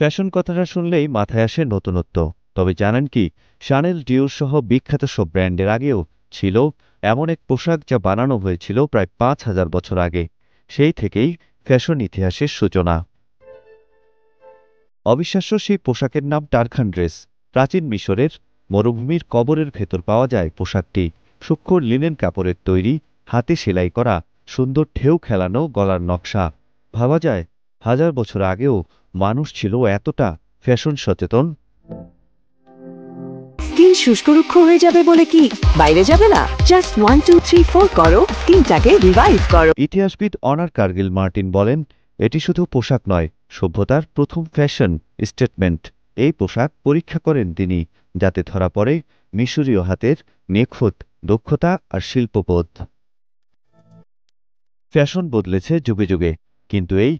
Fashion কথাটা শুনলেই মাথায় আসে নতুনত্ব। তবে জানেন কি, শানেল ডিওর সহ বিখ্যাত সব ব্র্যান্ডের আগেও ছিল এমন এক পোশাক যা বানানো হয়েছিল প্রায় ৫,০০০ বছর আগে। সেই থেকেই ফ্যাশন ইতিহাসের সূচনা। অবিশ্বাস্য সেই পোশাকের নাম টারখান ড্রেস। প্রাচীন মিশরের মরুভূমির কবরের ভেতর পাওয়া যায় পোশাকটি। সূক্ষ্ম লিনেন কাপড়ের তৈরি, হাতে সেলাই করা, সুন্দর ঢেউ খেলানো গলার নকশা। ভাবা যায়, হাজার বছর আগেও মানুষ ছিল এতটা ফ্যাশন সচেতন। স্কিন শুষ্ক রুক্ষ হয়ে যাবে বলে কি বাইরে যাবে না? জাস্ট 1 2 3 4 করো, স্কিনটাকে রিভাইভ করো। ইতিহাসবিদ অনার কার্গিল মার্টিন বলেন, এটি শুধু পোশাক নয়, সভ্যতার প্রথম ফ্যাশন স্টেটমেন্ট। এই পোশাক পরীক্ষা করেন তিনি, যাতে ধরা পড়ে মিশরীয় হাতের নিখুঁত দক্ষতা আর শিল্পবোধ। ফ্যাশন বদলেছে যুগে যুগে, কিন্তু এই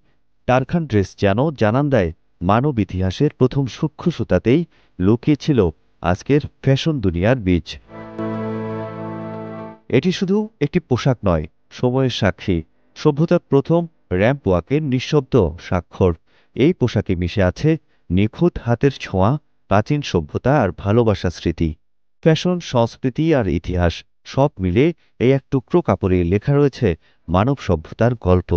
টারখান ড্রেস যেন জানান দেয় মানব ইতিহাসের প্রথম সূক্ষ্ম সুতাতেই লুকিয়ে ছিল আজকের ফ্যাশন দুনিয়ার বীজ। এটি শুধু একটি পোশাক নয়, সময়ের সাক্ষী, সভ্যতার প্রথম র্যাম্প ওয়াকের নিঃশব্দ স্বাক্ষর। এই পোশাকে মিশে আছে নিখুঁত হাতের ছোঁয়া, প্রাচীন সভ্যতা আর ভালোবাসা স্মৃতি। ফ্যাশন, সংস্কৃতি আর ইতিহাস সব মিলে এই এক টুকরো কাপড়ে লেখা রয়েছে মানব সভ্যতার গল্প।